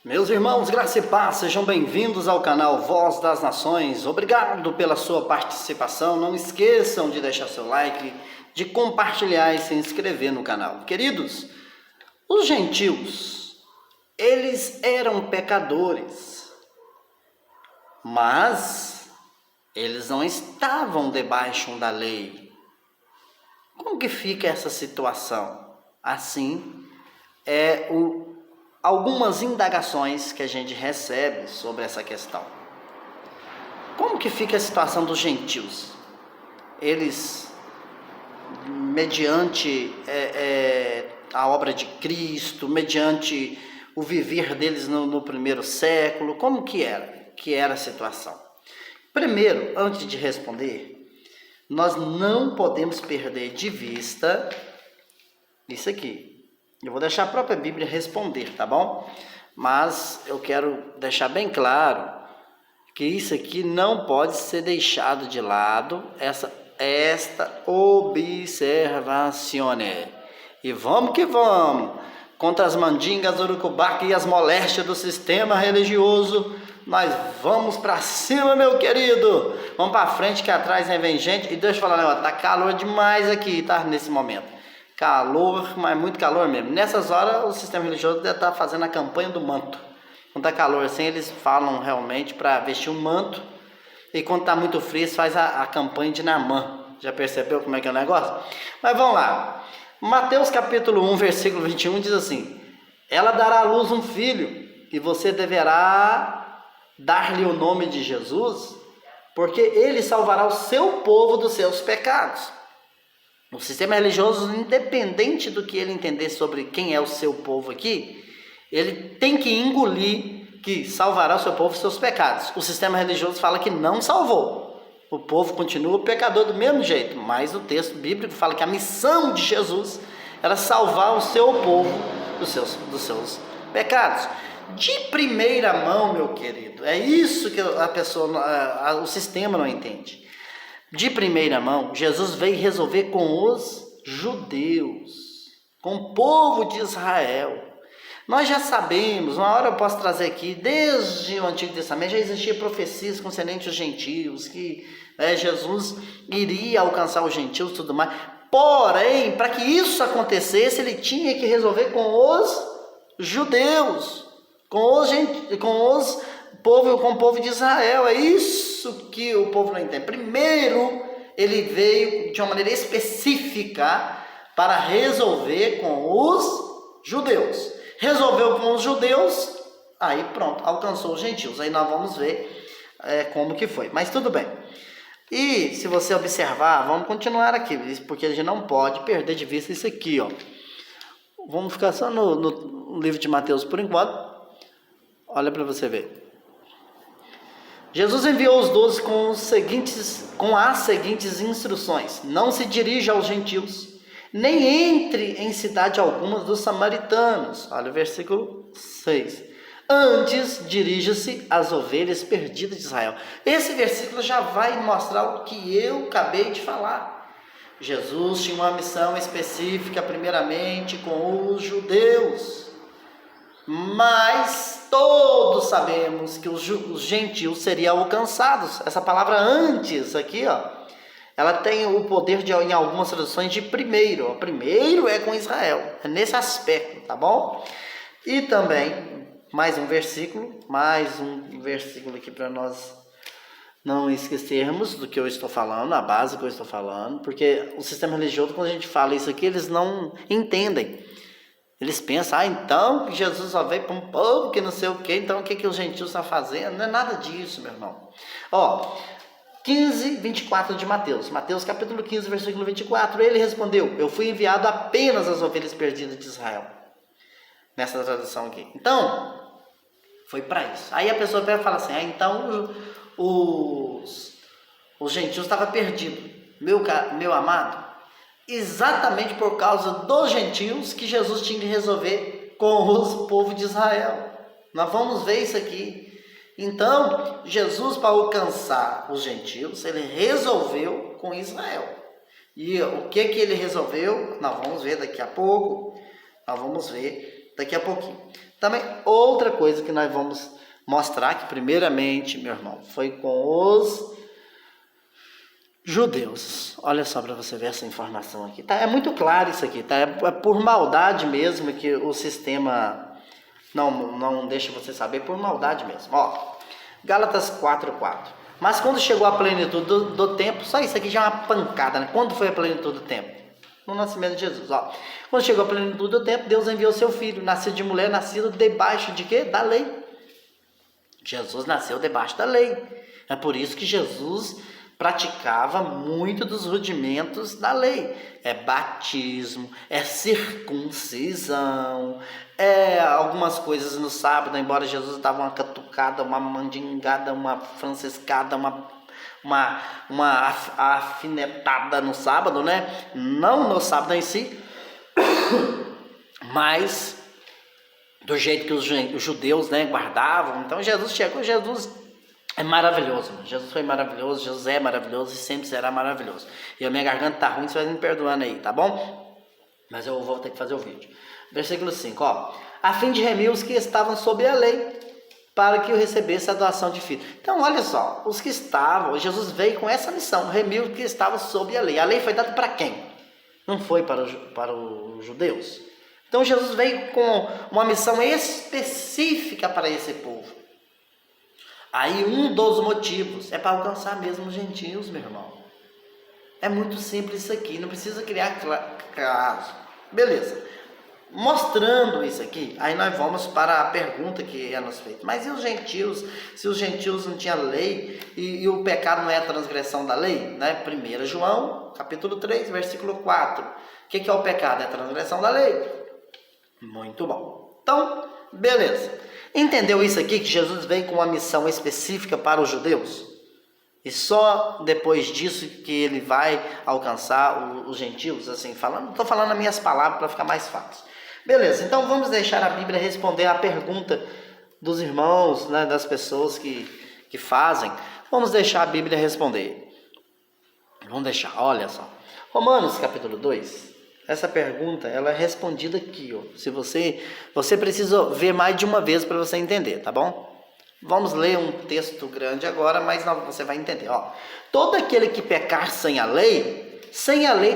Meus irmãos, graça e paz, sejam bem-vindos ao canal Voz das Nações. Obrigado pela sua participação. Não esqueçam de deixar seu like, de compartilhar e se inscrever no canal. Queridos, os gentios, eles eram pecadores, mas eles não estavam debaixo da lei. Como que fica essa situação? Assim, algumas indagações que a gente recebe sobre essa questão. Como que fica a situação dos gentios? Eles, mediante a obra de Cristo, mediante o viver deles no primeiro século, como que era a situação? Primeiro, antes de responder, nós não podemos perder de vista isso aqui. Eu vou deixar a própria Bíblia responder, tá bom? Mas eu quero deixar bem claro que isso aqui não pode ser deixado de lado, esta observazione. E vamos que vamos! Contra as mandingas, urucubaca e as moléstias do sistema religioso, nós vamos pra cima, meu querido! Vamos pra frente que atrás vem gente. E deixa eu falar, tá calor demais aqui, tá? Nesse momento. Calor, mas muito calor mesmo. Nessas horas o sistema religioso deve estar fazendo a campanha do manto. Quando está calor assim, eles falam realmente para vestir um manto. E quando está muito frio, eles fazem a campanha de Naamã. Já percebeu como é que é o negócio? Mas vamos lá. Mateus capítulo 1, versículo 21 diz assim: ela dará à luz um filho, e você deverá dar-lhe o nome de Jesus, porque ele salvará o seu povo dos seus pecados. O sistema religioso, independente do que ele entender sobre quem é o seu povo aqui, ele tem que engolir que salvará o seu povo dos seus pecados. O sistema religioso fala que não salvou. O povo continua pecador do mesmo jeito, mas o texto bíblico fala que a missão de Jesus era salvar o seu povo dos seus pecados. De primeira mão, meu querido, é isso que o sistema não entende. De primeira mão, Jesus veio resolver com os judeus, com o povo de Israel. Nós já sabemos, uma hora eu posso trazer aqui, desde o Antigo Testamento já existia profecias concernentes aos gentios, que Jesus iria alcançar os gentios e tudo mais. Porém, para que isso acontecesse, ele tinha que resolver com os judeus, com o povo de Israel. É isso que o povo não entende. Primeiro, ele veio de uma maneira específica para resolver com os judeus. Resolveu com os judeus, aí pronto, alcançou os gentios. Aí nós vamos ver como que foi. Mas tudo bem. E se você observar, vamos continuar aqui, porque a gente não pode perder de vista isso aqui, ó. Vamos ficar só no livro de Mateus por enquanto. Olha para você ver. Jesus enviou os 12 com as seguintes instruções: não se dirija aos gentios, nem entre em cidade alguma dos samaritanos. Olha o versículo 6. Antes, dirija-se às ovelhas perdidas de Israel. Esse versículo já vai mostrar o que eu acabei de falar. Jesus tinha uma missão específica, primeiramente, com os judeus. Mas todos sabemos que os gentios seriam alcançados. Essa palavra antes aqui, ó, ela tem o poder de, em algumas traduções, de primeiro. O primeiro é com Israel, é nesse aspecto, tá bom? E também, mais um versículo aqui para nós não esquecermos do que eu estou falando, a base que eu estou falando, porque o sistema religioso, quando a gente fala isso aqui, eles não entendem. Eles pensam, então Jesus só veio para um povo que não sei o que, então o que os gentios estão fazendo? Não é nada disso, meu irmão. Ó, 15, 24 de Mateus. Mateus capítulo 15, versículo 24. Ele respondeu: eu fui enviado apenas às ovelhas perdidas de Israel. Nessa tradução aqui. Então, foi para isso. Aí a pessoa vai falar assim, então os gentios estavam perdidos. Meu amado, exatamente por causa dos gentios que Jesus tinha que resolver com o povo de Israel. Nós vamos ver isso aqui. Então, Jesus, para alcançar os gentios, ele resolveu com Israel. E o que ele resolveu, nós vamos ver daqui a pouco. Nós vamos ver daqui a pouquinho. Também outra coisa que nós vamos mostrar que primeiramente, meu irmão, foi com os judeus. Olha só para você ver essa informação aqui. Tá? É muito claro isso aqui, tá? É por maldade mesmo que o sistema não deixa você saber, por maldade mesmo. Ó, Gálatas 4:4. Mas quando chegou a plenitude do tempo, só isso aqui já é uma pancada, né? Quando foi a plenitude do tempo? No nascimento de Jesus, ó. Quando chegou a plenitude do tempo, Deus enviou seu filho, nascido de mulher, nascido debaixo de quê? Da lei. Jesus nasceu debaixo da lei. É por isso que Jesus praticava muito dos rudimentos da lei. É batismo, é circuncisão, é algumas coisas no sábado, embora Jesus dava uma catucada, uma mandingada, uma franciscada, uma afinetada no sábado, né? Não no sábado em si, mas do jeito que os judeus, né, guardavam. Então Jesus chegou, Jesus é maravilhoso, Jesus foi maravilhoso, Jesus é maravilhoso e sempre será maravilhoso. E a minha garganta tá ruim, você vai me perdoando aí, tá bom? Mas eu vou ter que fazer o vídeo. Versículo 5, ó. A fim de remir os que estavam sob a lei, para que eu recebesse a doação de filho. Então, olha só, os que estavam, Jesus veio com essa missão, remir os que estavam sob a lei. A lei foi dada para quem? Não foi para os judeus. Então, Jesus veio com uma missão específica para esse povo. Aí, um dos motivos é para alcançar mesmo os gentios, meu irmão. É muito simples isso aqui, não precisa criar caso. Beleza. Mostrando isso aqui, aí nós vamos para a pergunta que é nos feita. Mas e os gentios? Se os gentios não tinham lei e o pecado não é a transgressão da lei? Né? 1 João, capítulo 3, versículo 4. O que é o pecado? É a transgressão da lei. Muito bom. Então, beleza. Entendeu isso aqui, que Jesus veio com uma missão específica para os judeus? E só depois disso que ele vai alcançar os gentios, assim, falando. Estou falando as minhas palavras para ficar mais fácil. Beleza, então vamos deixar a Bíblia responder a pergunta dos irmãos, né, das pessoas que fazem. Vamos deixar a Bíblia responder. Vamos deixar, olha só. Romanos capítulo 2. Essa pergunta, ela é respondida aqui, ó. Se você precisa ver mais de uma vez para você entender, tá bom? Vamos ler um texto grande agora, mas não, você vai entender, ó. Todo aquele que pecar sem a lei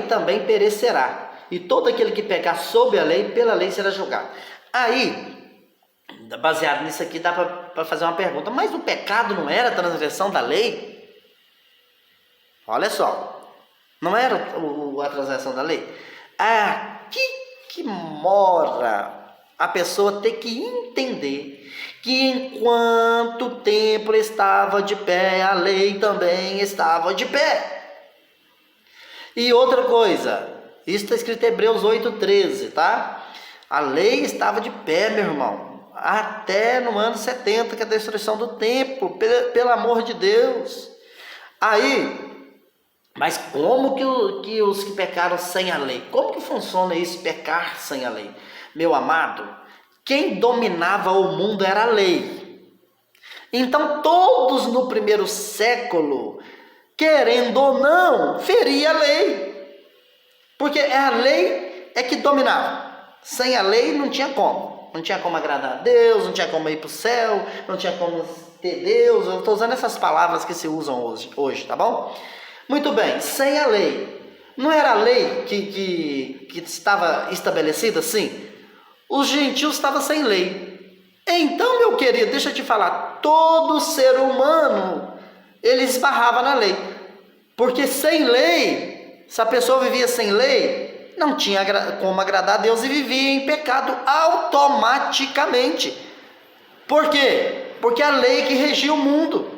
também perecerá. E todo aquele que pecar sob a lei, pela lei será julgado. Aí, baseado nisso aqui, dá para fazer uma pergunta. Mas o pecado não era a transgressão da lei? Olha só. Não era a transgressão da lei? Aqui que mora a pessoa ter que entender que enquanto o templo estava de pé, a lei também estava de pé. E outra coisa... Isso está escrito em Hebreus 8:13, tá? A lei estava de pé, meu irmão, até no ano 70, que é a destruição do templo, pelo amor de Deus. Aí, mas como que os que pecaram sem a lei? Como que funciona isso, pecar sem a lei? Meu amado, quem dominava o mundo era a lei. Então, todos no primeiro século, querendo ou não, feria a lei. Porque a lei é que dominava. Sem a lei não tinha como. Não tinha como agradar a Deus, não tinha como ir para o céu, não tinha como ter Deus. Eu estou usando essas palavras que se usam hoje, tá bom? Muito bem, sem a lei. Não era a lei que estava estabelecida assim? Os gentios estavam sem lei. Então, meu querido, deixa eu te falar. Todo ser humano, ele esbarrava na lei. Porque sem lei... Se a pessoa vivia sem lei, não tinha como agradar a Deus e vivia em pecado automaticamente. Por quê? Porque é a lei que regia o mundo.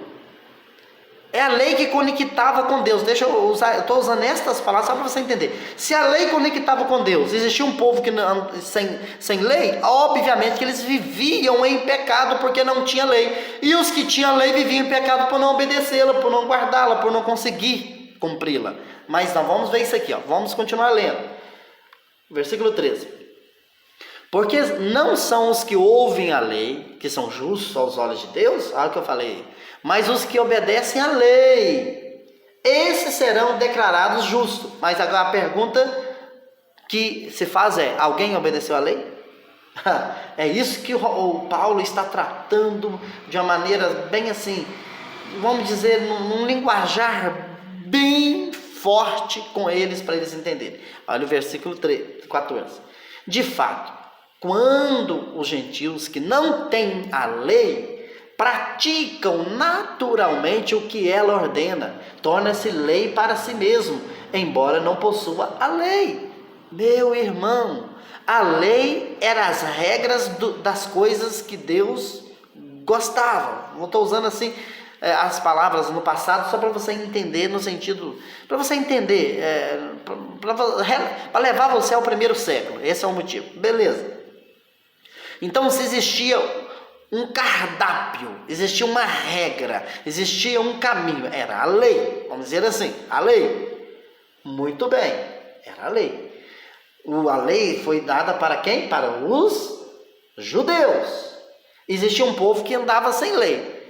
É a lei que conectava com Deus. Deixa eu usar, eu estou usando estas palavras só para você entender. Se a lei conectava com Deus, existia um povo que sem lei, obviamente que eles viviam em pecado porque não tinha lei. E os que tinham lei viviam em pecado por não obedecê-la, por não guardá-la, por não conseguir cumpri-la. Mas não, vamos ver isso aqui, ó. Vamos continuar lendo. Versículo 13. Porque não são os que ouvem a lei, que são justos aos olhos de Deus, olha o que eu falei, mas os que obedecem à lei, esses serão declarados justos. Mas agora a pergunta que se faz é, alguém obedeceu à lei? É isso que o Paulo está tratando de uma maneira bem assim, vamos dizer, num linguajar bem forte com eles, para eles entenderem. Olha o versículo 14. De fato, quando os gentios que não têm a lei praticam naturalmente o que ela ordena, torna-se lei para si mesmo, embora não possua a lei. Meu irmão, a lei era as regras das coisas que Deus gostava. Não estou usando assim as palavras no passado só para você entender no sentido, para você entender, para levar você ao primeiro século. Esse é o motivo. Beleza. Então, se existia um cardápio, existia uma regra, existia um caminho, era a lei, vamos dizer assim, a lei. Muito bem, era a lei. A lei foi dada para quem? Para os judeus. Existia um povo que andava sem lei.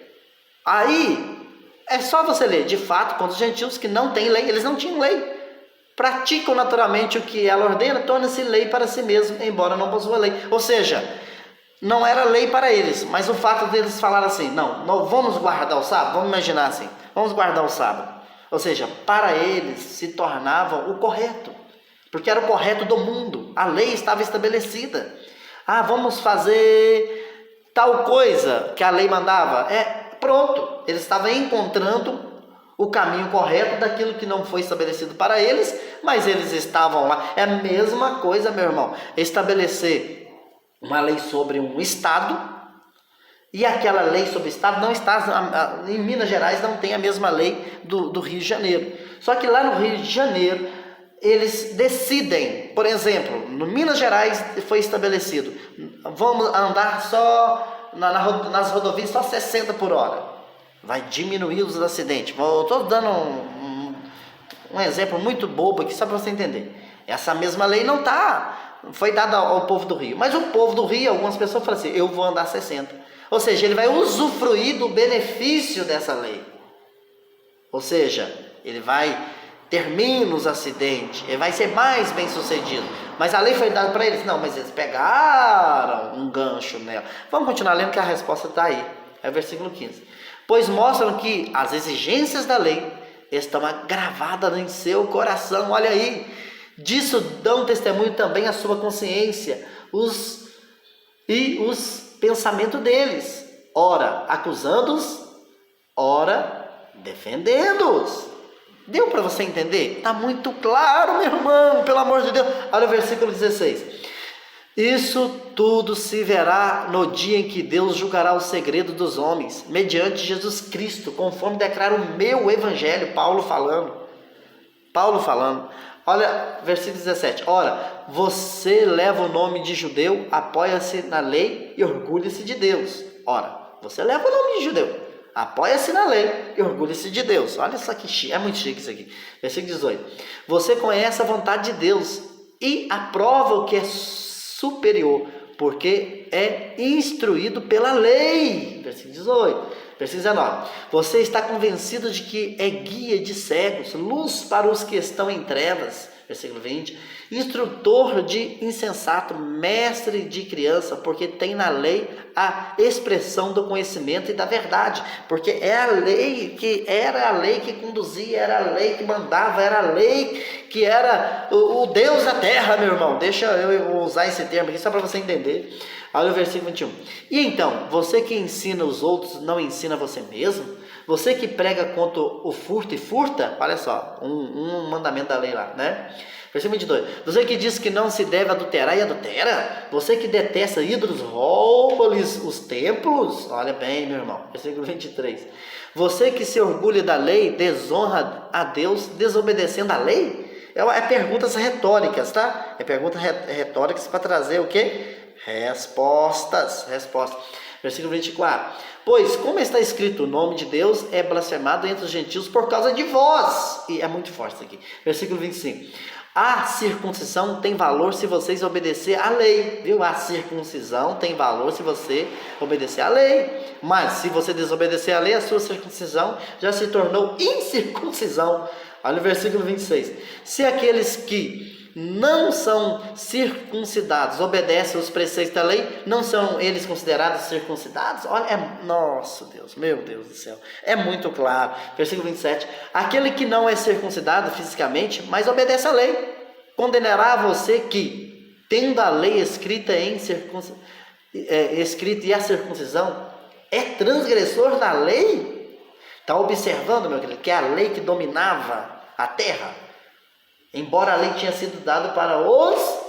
Aí, é só você ler. De fato, quando os gentios que não têm lei, eles não tinham lei, praticam naturalmente o que ela ordena, torna-se lei para si mesmo, embora não possua lei. Ou seja, não era lei para eles, mas o fato deles falar assim, não vamos guardar o sábado, vamos imaginar assim, vamos guardar o sábado. Ou seja, para eles se tornava o correto, porque era o correto do mundo, a lei estava estabelecida. Vamos fazer tal coisa que a lei mandava, pronto, eles estavam encontrando o caminho correto daquilo que não foi estabelecido para eles, mas eles estavam lá. É a mesma coisa, meu irmão, estabelecer uma lei sobre um estado, e aquela lei sobre o estado não está, em Minas Gerais não tem a mesma lei do Rio de Janeiro, só que lá no Rio de Janeiro, eles decidem, por exemplo, no Minas Gerais foi estabelecido, vamos andar só nas rodovias só 60 por hora, vai diminuir os acidentes. Eu estou dando um exemplo muito bobo aqui, só para você entender. Essa mesma lei não foi dada ao povo do Rio, mas o povo do Rio, algumas pessoas falam assim, eu vou andar 60, ou seja, ele vai usufruir do benefício dessa lei, ou seja, ele vai ter menos acidente, ele vai ser mais bem sucedido, mas a lei foi dada para eles, não, mas eles pegaram um gancho nela. Vamos continuar lendo que a resposta está aí, é o versículo 15, pois mostram que as exigências da lei estão gravadas em seu coração, olha aí, disso dão testemunho também a sua consciência e os pensamentos deles, ora acusando-os, ora defendendo-os. Deu para você entender? Está muito claro, meu irmão, pelo amor de Deus. Olha o versículo 16. Isso tudo se verá no dia em que Deus julgará o segredo dos homens, mediante Jesus Cristo, conforme declara o meu evangelho. Paulo falando. Olha, versículo 17. Ora, você leva o nome de judeu, apoia-se na lei e orgulha-se de Deus. Ora, você leva o nome de judeu, apoia-se na lei e orgulha-se de Deus. Olha isso aqui, é muito chique isso aqui. Versículo 18. Você conhece a vontade de Deus e aprova o que é superior, porque é instruído pela lei. Versículo 18. Versículo 19. Você está convencido de que é guia de cegos, luz para os que estão em trevas. Versículo 20. Instrutor de insensato, mestre de criança, porque tem na lei a expressão do conhecimento e da verdade, porque é a lei que era a lei que conduzia, era a lei que mandava, era a lei que era o Deus da terra, meu irmão. Deixa eu usar esse termo aqui só para você entender. Olha o versículo 21. E então, você que ensina os outros, não ensina você mesmo? Você que prega contra o furto e furta, olha só, um mandamento da lei lá, né? Versículo 22. Você que diz que não se deve adulterar e adultera? Você que detesta ídolos, rouba-lhes os templos? Olha bem, meu irmão. Versículo 23. Você que se orgulha da lei, desonra a Deus desobedecendo a lei? É perguntas retóricas, tá? É perguntas retóricas para trazer o quê? Respostas. Versículo 24. Pois, como está escrito, o nome de Deus é blasfemado entre os gentios por causa de vós. E é muito forte isso aqui. Versículo 25. A circuncisão tem valor se vocês obedecer à lei, viu? A circuncisão tem valor se você obedecer à lei. Mas se você desobedecer à lei, a sua circuncisão já se tornou incircuncisão. Olha o versículo 26. Se aqueles que não são circuncidados, obedecem os preceitos da lei, não são eles considerados circuncidados? Olha, nossa Deus, meu Deus do céu, é muito claro. Versículo 27, aquele que não é circuncidado fisicamente, mas obedece à lei, condenará você que, tendo a lei escrita e a circuncisão, é transgressor da lei? Está observando, meu querido, que é a lei que dominava a terra, embora a lei tinha sido dada para os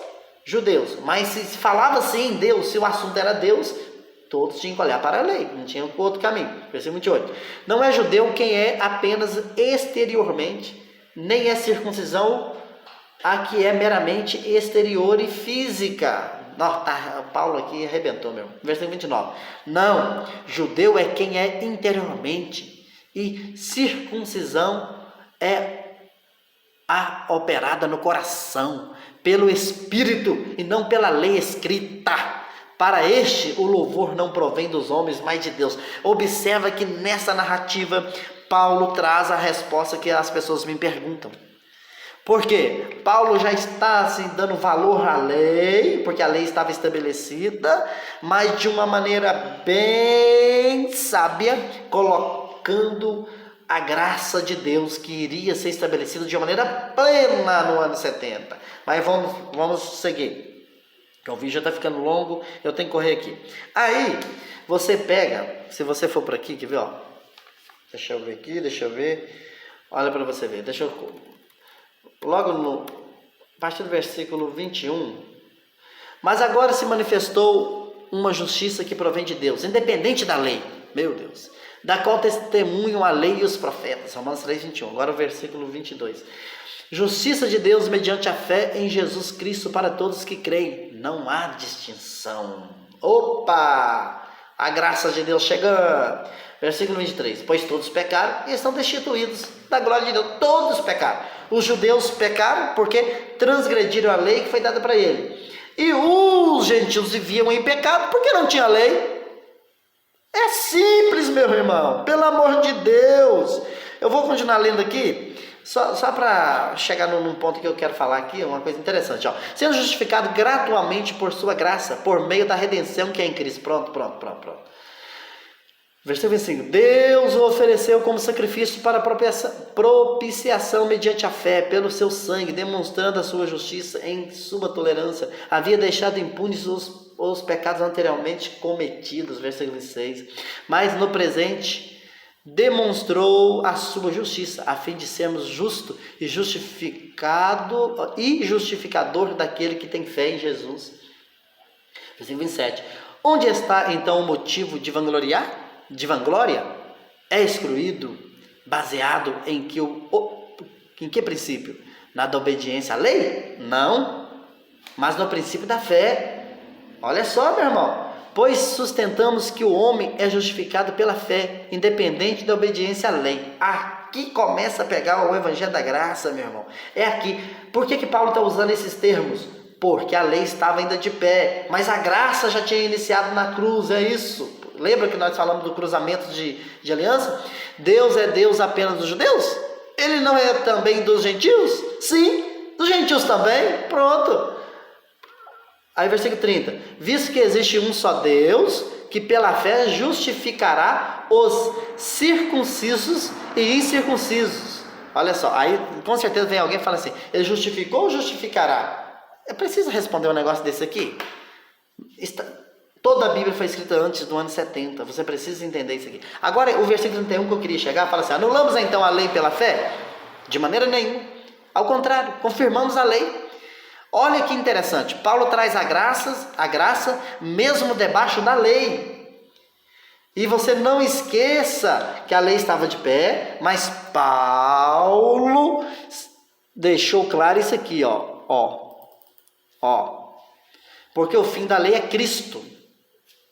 judeus, mas se falava assim em Deus, se o assunto era Deus, todos tinham que olhar para a lei, não tinha outro caminho. Versículo 28, não é judeu quem é apenas exteriormente, nem é circuncisão a que é meramente exterior e física. Não, tá, Paulo aqui arrebentou, meu. Versículo 29, não, judeu é quem é interiormente, e circuncisão é a operada no coração, pelo Espírito e não pela lei escrita. Para este, o louvor não provém dos homens, mas de Deus. Observa que nessa narrativa, Paulo traz a resposta que as pessoas me perguntam. Por quê? Paulo já está assim, dando valor à lei, porque a lei estava estabelecida, mas de uma maneira bem sábia, colocando a graça de Deus que iria ser estabelecida de uma maneira plena no ano 70. Mas vamos seguir. O vídeo já está ficando longo, eu tenho que correr aqui. Aí, você pega, se você for por aqui, quer ver, ó? Deixa eu ver aqui, deixa eu ver. Olha para você ver, deixa eu... Logo a partir do versículo 21. Mas agora se manifestou uma justiça que provém de Deus, independente da lei. Meu Deus. Da qual testemunham a lei e os profetas. Romanos 3, 21. Agora o versículo 22. Justiça de Deus mediante a fé em Jesus Cristo para todos que creem. Não há distinção. Opa! A graça de Deus chegando. Versículo 23. Pois todos pecaram e estão destituídos da glória de Deus. Todos pecaram. Os judeus pecaram porque transgrediram a lei que foi dada para ele. E os gentios viviam em pecado porque não tinha lei. É simples, meu irmão, pelo amor de Deus. Eu vou continuar lendo aqui, só para chegar num ponto que eu quero falar aqui, uma coisa interessante. Ó. Sendo justificado gratuitamente por sua graça, por meio da redenção que é em Cristo. Pronto. Versículo 25. Deus o ofereceu como sacrifício para propiciação mediante a fé, pelo seu sangue, demonstrando a sua justiça em sua tolerância. Havia deixado impunes os pecados anteriormente cometidos. Versículo 6. Mas no presente demonstrou a sua justiça, a fim de sermos justo e justificador daquele que tem fé em Jesus. Versículo 27. Onde está então o motivo de vangloriar? De vanglória? É excluído, baseado em que princípio? Na da obediência à lei? Não, mas no princípio da fé. Olha só, meu irmão, pois sustentamos que o homem é justificado pela fé, independente da obediência à lei. Aqui começa a pegar o evangelho da graça, meu irmão. É aqui. Por que Paulo está usando esses termos? Porque a lei estava ainda de pé, mas a graça já tinha iniciado na cruz, é isso. Lembra que nós falamos do cruzamento de aliança? Deus é Deus apenas dos judeus? Ele não é também dos gentios? Sim, dos gentios também. Pronto. Aí versículo 30. Visto que existe um só Deus, que pela fé justificará os circuncisos e incircuncisos. Olha só, aí com certeza vem alguém e fala assim, ele justificou ou justificará? É preciso responder um negócio desse aqui? Toda a Bíblia foi escrita antes do ano 70. Você precisa entender isso aqui. Agora, o versículo 31 que eu queria chegar, fala assim, anulamos então a lei pela fé? De maneira nenhuma. Ao contrário, confirmamos a lei. Olha que interessante. Paulo traz a graça mesmo debaixo da lei. E você não esqueça que a lei estava de pé, mas Paulo deixou claro isso aqui, ó. Porque o fim da lei é Cristo,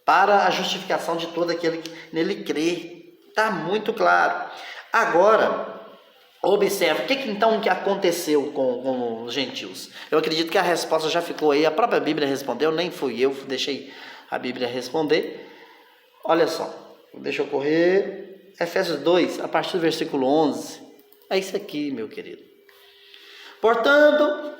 para a justificação de todo aquele que nele crê. Está muito claro. Agora, observe, o que então que aconteceu com os gentios? Eu acredito que a resposta já ficou aí, a própria Bíblia respondeu, nem fui eu, deixei a Bíblia responder. Olha só, deixa eu correr, Efésios 2, a partir do versículo 11, é isso aqui, meu querido. Portanto,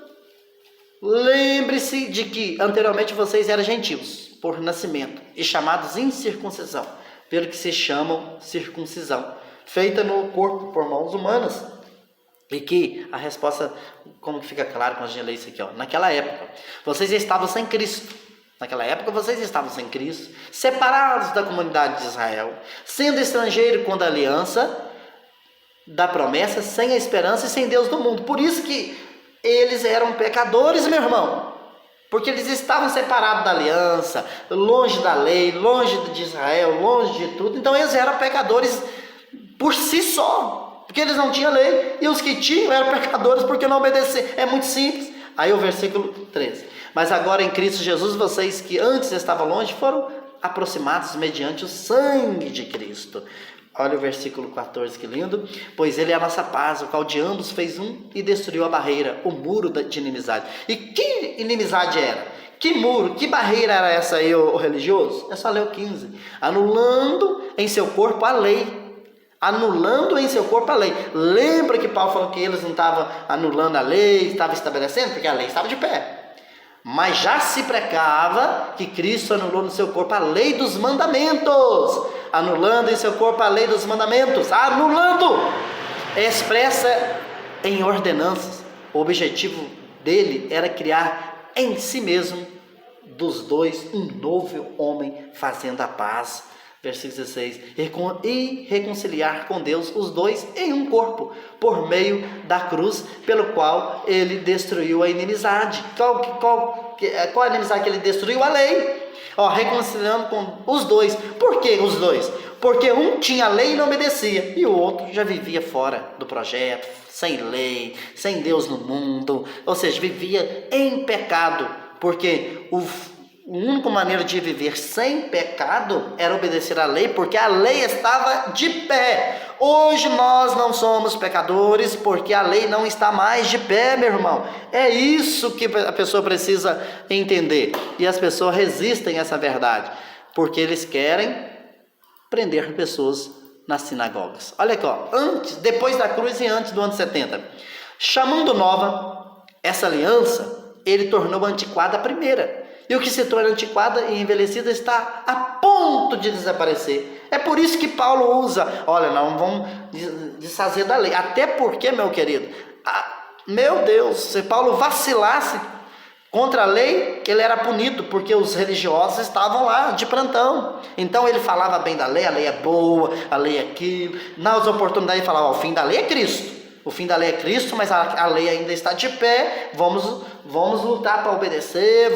Lembre-se de que anteriormente vocês eram gentios por nascimento e chamados incircuncisão, pelo que se chamam circuncisão, feita no corpo por mãos humanas. E que a resposta, como que fica claro quando a gente lê isso aqui, ó, naquela época, vocês estavam sem Cristo. Naquela época vocês estavam sem Cristo, separados da comunidade de Israel, sendo estrangeiro quando a aliança da promessa, sem a esperança e sem Deus do mundo. Por isso que eles eram pecadores, meu irmão. Porque eles estavam separados da aliança, longe da lei, longe de Israel, longe de tudo. Então eles eram pecadores por si só. Porque eles não tinham lei, e os que tinham eram pecadores porque não obedeciam. É muito simples. Aí o versículo 13. Mas agora em Cristo Jesus, vocês que antes estavam longe, foram aproximados mediante o sangue de Cristo. Olha o versículo 14, que lindo. Pois ele é a nossa paz, o qual de ambos fez um e destruiu a barreira, o muro de inimizade. E que inimizade era? Que muro, que barreira era essa aí, o religioso? É só ler o 15. Anulando em seu corpo a lei. Anulando em seu corpo a lei. Lembra que Paulo falou que eles não estavam anulando a lei, estavam estabelecendo? Porque a lei estava de pé. Mas já se pregava que Cristo anulou no seu corpo a lei dos mandamentos. Anulando em seu corpo a lei dos mandamentos. Anulando! Expressa em ordenanças. O objetivo dele era criar em si mesmo, dos dois, um novo homem fazendo a paz. Versículo 16, e reconciliar com Deus os dois em um corpo, por meio da cruz, pelo qual ele destruiu a inimizade. Qual a inimizade que ele destruiu? A lei. Reconciliando com os dois. Por que os dois? Porque um tinha a lei e não obedecia, e o outro já vivia fora do projeto, sem lei, sem Deus no mundo, ou seja, vivia em pecado, porque a única maneira de viver sem pecado era obedecer à lei, porque a lei estava de pé. Hoje nós não somos pecadores porque a lei não está mais de pé, meu irmão. É isso que a pessoa precisa entender. E as pessoas resistem a essa verdade, porque eles querem prender pessoas nas sinagogas. Olha aqui, depois da cruz e antes do ano 70. Chamando nova essa aliança, ele tornou antiquada a primeira. E o que se torna antiquada e envelhecida está a ponto de desaparecer. É por isso que Paulo usa, olha, não vamos desfazer da lei. Até porque, meu querido, meu Deus, se Paulo vacilasse contra a lei, ele era punido, porque os religiosos estavam lá de plantão. Então ele falava bem da lei, a lei é boa, a lei é aquilo. Nas oportunidades ele falava, o fim da lei é Cristo. O fim da lei é Cristo, mas a lei ainda está de pé, vamos lutar para obedecer.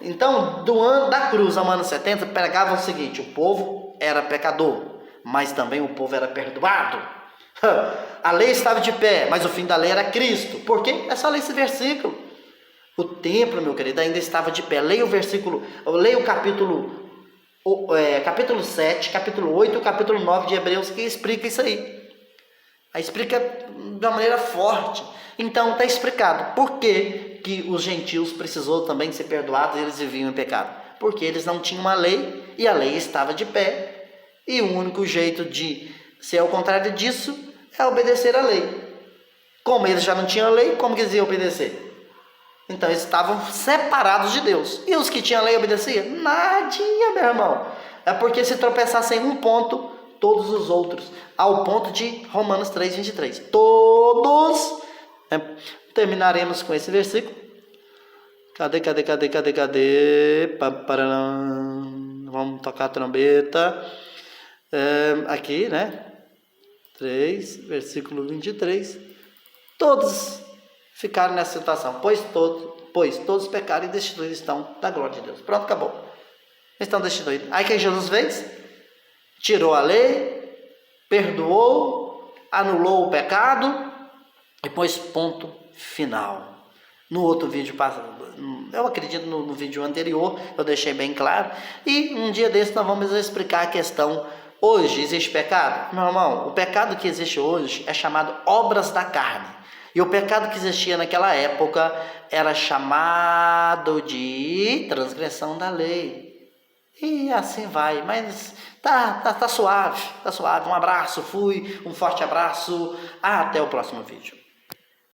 Então, do ano da cruz ao ano 70, pregava o seguinte, o povo era pecador, mas também o povo era perdoado. A lei estava de pé, mas o fim da lei era Cristo. Por quê? É só ler esse versículo. O templo, meu querido, ainda estava de pé. Leia o versículo, leia o capítulo 7, capítulo 8 e o capítulo 9 de Hebreus, que explica isso aí. Aí explica de uma maneira forte. Então está explicado por que os gentios precisou também ser perdoados e eles viviam em pecado. Porque eles não tinham uma lei e a lei estava de pé. E o único jeito de ser ao contrário disso é obedecer a lei. Como eles já não tinham lei, como que eles iam obedecer? Então eles estavam separados de Deus. E os que tinham lei obedeciam? Nadinha, meu irmão. É porque se tropeçassem em um ponto, todos os outros, ao ponto de Romanos 3:23. Todos, terminaremos com esse versículo. Cadê? Vamos tocar a trombeta. Aqui, né? 3, versículo 23. Todos ficaram nessa situação, pois todos pecaram e destituídos estão da glória de Deus. Pronto, acabou. Estão destituídos. Aí o que Jesus fez? Tirou a lei, perdoou, anulou o pecado e pôs ponto final. No outro vídeo, eu acredito no vídeo anterior, eu deixei bem claro. E um dia desse nós vamos explicar a questão. Hoje existe pecado? Meu irmão, o pecado que existe hoje é chamado obras da carne. E o pecado que existia naquela época era chamado de transgressão da lei. E assim vai, mas tá suave, tá suave. Um abraço, um forte abraço, até o próximo vídeo.